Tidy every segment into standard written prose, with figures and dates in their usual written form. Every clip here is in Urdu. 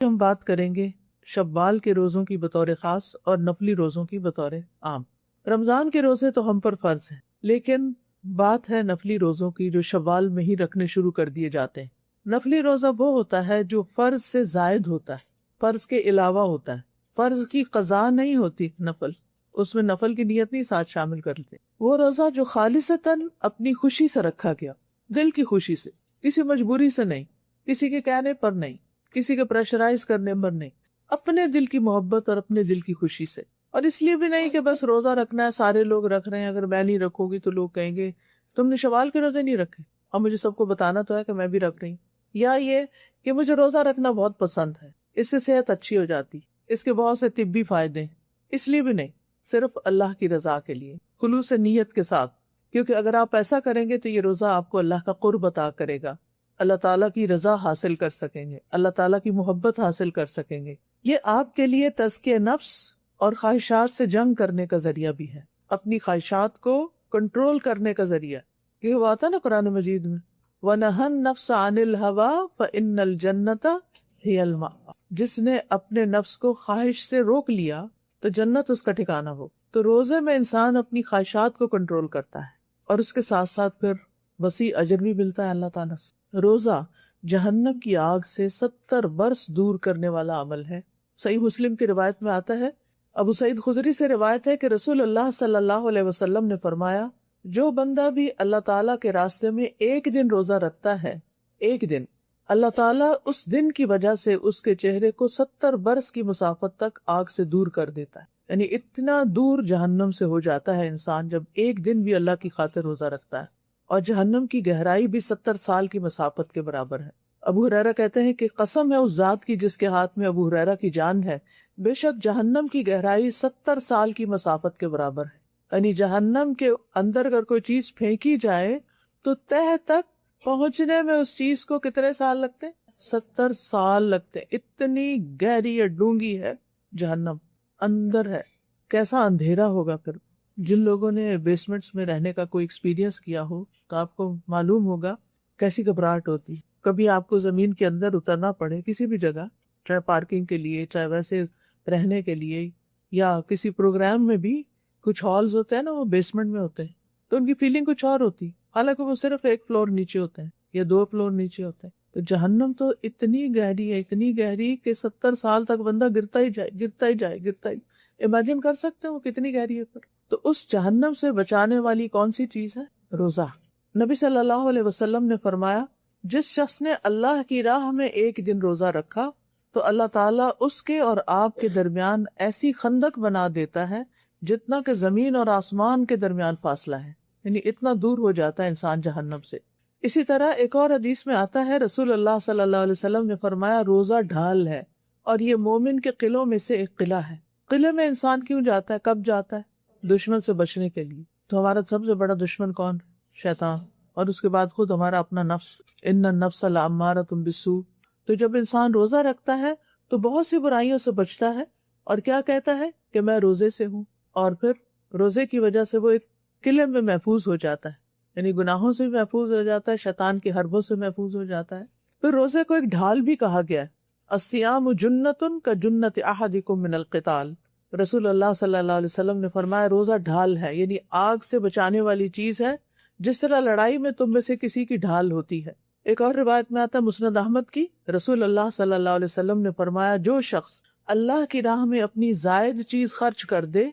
ہم بات کریں گے شوال کے روزوں کی بطور خاص اور نفلی روزوں کی بطور عام۔ رمضان کے روزے تو ہم پر فرض ہیں، لیکن بات ہے نفلی روزوں کی جو شوال میں ہی رکھنے شروع کر دیے جاتے ہیں۔ نفلی روزہ وہ ہوتا ہے جو فرض سے زائد ہوتا ہے، فرض کے علاوہ ہوتا ہے، فرض کی قضا نہیں ہوتی، نفل اس میں نفل کی نیت نہیں ساتھ شامل کر لیتے۔ وہ روزہ جو خالصتاً اپنی خوشی سے رکھا گیا، دل کی خوشی سے، کسی مجبوری سے نہیں، کسی کے کہنے پر نہیں، کسی کے پریشرائز کرنے پر نہیں، اپنے دل کی محبت اور اپنے دل کی خوشی سے۔ اور اس لیے بھی نہیں کہ بس روزہ رکھنا ہے، سارے لوگ رکھ رہے ہیں، اگر میں نہیں رکھوں گی تو لوگ کہیں گے تم نے شوال کے روزے نہیں رکھے، اور مجھے سب کو بتانا تو ہے کہ میں بھی رکھ رہی ہوں۔ یا یہ کہ مجھے روزہ رکھنا بہت پسند ہے، اس سے صحت اچھی ہو جاتی، اس کے بہت سے طبی فائدے ہیں، اس لیے بھی نہیں، صرف اللہ کی رضا کے لیے، خلوص نیت کے ساتھ، کیونکہ اگر آپ ایسا کریں گے تو یہ روزہ آپ کو اللہ کا قرب عطا کرے گا، اللہ تعالیٰ کی رضا حاصل کر سکیں گے، اللہ تعالیٰ کی محبت حاصل کر سکیں گے۔ یہ آپ کے لیے تزکیہ نفس اور خواہشات سے جنگ کرنے کا ذریعہ بھی ہے، اپنی خواہشات کو کنٹرول کرنے کا ذریعہ۔ یہ ہوا تھا نا قرآن مجید میں، وَنَهَا النَّفْسَ عَنِ الْهَوَىٰ فَإِنَّ الْجَنَّةَ هِيَ الْمَأْوَىٰ۔ جس نے اپنے نفس کو خواہش سے روک لیا تو جنت اس کا ٹھکانہ ہو۔ تو روزے میں انسان اپنی خواہشات کو کنٹرول کرتا ہے، اور اس کے ساتھ ساتھ پھر وسیع اجر بھی ملتا ہے اللہ تعالیٰ سے۔ روزہ جہنم کی آگ سے 70 برس دور کرنے والا عمل ہے۔ صحیح مسلم کی روایت میں آتا ہے، ابو سعید خدری سے روایت ہے کہ رسول اللہ صلی اللہ علیہ وسلم نے فرمایا، جو بندہ بھی اللہ تعالیٰ کے راستے میں ایک دن روزہ رکھتا ہے، ایک دن، اللہ تعالیٰ اس دن کی وجہ سے اس کے چہرے کو 70 برس کی مسافت تک آگ سے دور کر دیتا ہے۔ یعنی اتنا دور جہنم سے ہو جاتا ہے انسان جب ایک دن بھی اللہ کی خاطر روزہ رکھتا ہے، اور جہنم کی گہرائی بھی 70 سال کی مسافت کے برابر ہے۔ ابو ہریرہ کہتے ہیں کہ قسم ہے اس ذات کی جس کے ہاتھ میں ابو ہریرہ کی جان ہے، بے شک جہنم کی گہرائی 70 سال کی مسافت کے برابر ہے۔ یعنی جہنم کے اندر اگر کوئی چیز پھینکی جائے تو تہ تک پہنچنے میں اس چیز کو کتنے سال لگتے ہیں؟ 70 سال لگتے ہیں۔ اتنی گہری یا ڈونگی ہے جہنم، اندر ہے۔ کیسا اندھیرا ہوگا پھر۔ جن لوگوں نے بیسمنٹس میں رہنے کا کوئی ایکسپیرینس کیا ہو تو آپ کو معلوم ہوگا کیسی گھبراہٹ ہوتی۔ کبھی آپ کو زمین کے اندر اترنا پڑے کسی بھی جگہ، چاہے پارکنگ کے لیے، چاہے ویسے رہنے کے لیے، یا کسی پروگرام میں بھی کچھ ہالز ہوتے ہیں نا، وہ بیسمنٹ میں ہوتے ہیں، تو ان کی فیلنگ کچھ اور ہوتی، حالانکہ وہ صرف ایک فلور نیچے ہوتے ہیں یا 2 فلور نیچے ہوتے ہیں۔ تو جہنم تو اتنی گہری ہے، اتنی گہری کہ 70 سال تک بندہ گرتا ہی جائے، گرتا ہی جائے، گرتا ہی۔ امیجن کر سکتے ہیں وہ کتنی گہری ہے پھر۔ تو اس جہنم سے بچانے والی کون سی چیز ہے؟ روزہ۔ نبی صلی اللہ علیہ وسلم نے فرمایا، جس شخص نے اللہ کی راہ میں ایک دن روزہ رکھا تو اللہ تعالیٰ اس کے اور آپ کے درمیان ایسی خندق بنا دیتا ہے جتنا کہ زمین اور آسمان کے درمیان فاصلہ ہے، یعنی اتنا دور ہو جاتا ہے انسان جہنم سے۔ اسی طرح ایک اور حدیث میں آتا ہے، رسول اللہ صلی اللہ علیہ وسلم نے فرمایا، روزہ ڈھال ہے اور یہ مومن کے قلعوں میں سے ایک قلعہ ہے۔ قلعے میں انسان کیوں جاتا ہے، کب جاتا ہے؟ دشمن سے بچنے کے لیے۔ تو ہمارا سب سے بڑا دشمن کون؟ شیطان، اور اس کے بعد خود ہمارا اپنا نفس، ان النفس لامارۃ بالسوء۔ تو جب انسان روزہ رکھتا ہے تو بہت سی برائیوں سے بچتا ہے، اور کیا کہتا ہے کہ میں روزے سے ہوں، اور پھر روزے کی وجہ سے وہ ایک قلعے میں محفوظ ہو جاتا ہے، یعنی گناہوں سے بھی محفوظ ہو جاتا ہے، شیطان کے حربوں سے محفوظ ہو جاتا ہے۔ پھر روزے کو ایک ڈھال بھی کہا گیا ہے، الصیام جنۃ کجنۃ احدکم من القتال۔ رسول اللہ صلی اللہ علیہ وسلم نے فرمایا، روزہ ڈھال ہے، یعنی آگ سے بچانے والی چیز ہے، جس طرح لڑائی میں تم میں سے کسی کی ڈھال ہوتی ہے۔ ایک اور روایت میں آتا ہے مسند احمد کی، رسول اللہ صلی اللہ علیہ وسلم نے فرمایا، جو شخص اللہ کی راہ میں اپنی زائد چیز خرچ کر دے،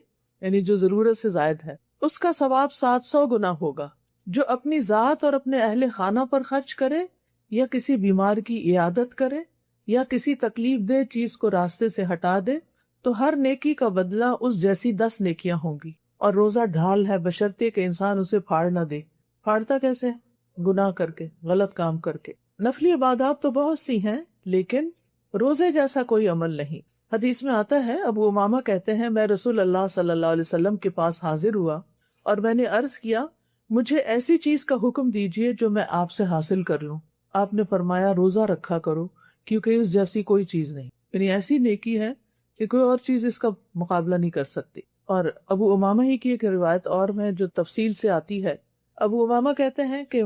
یعنی جو ضرورت سے زائد ہے، اس کا ثواب 700 گنا ہوگا۔ جو اپنی ذات اور اپنے اہل خانہ پر خرچ کرے، یا کسی بیمار کی عیادت کرے، یا کسی تکلیف دہ چیز کو راستے سے ہٹا دے، تو ہر نیکی کا بدلہ اس جیسی 10 نیکیاں ہوں گی۔ اور روزہ ڈھال ہے بشرطے کہ انسان اسے پھاڑ نہ دے۔ پھاڑتا کیسے؟ گناہ کر کے، غلط کام کر کے۔ نفلی عبادات تو بہت سی ہیں، لیکن روزے جیسا کوئی عمل نہیں۔ حدیث میں آتا ہے، ابو امامہ کہتے ہیں، میں رسول اللہ صلی اللہ علیہ وسلم کے پاس حاضر ہوا اور میں نے عرض کیا، مجھے ایسی چیز کا حکم دیجئے جو میں آپ سے حاصل کر لوں۔ آپ نے فرمایا، روزہ رکھا کرو، کیونکہ اس جیسی کوئی چیز نہیں، یعنی ایسی نیکی ہے کہ کوئی اور چیز اس کا مقابلہ نہیں کر سکتی۔ اور ابو امامہ ہی کی ایک روایت اور میں جو تفصیل سے آتی ہے، ابو امامہ کہتے ہیں کہ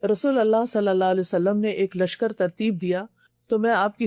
رسول اللہ صلی اللہ علیہ وسلم نے ایک لشکر ترتیب دیا تو میں آپ کی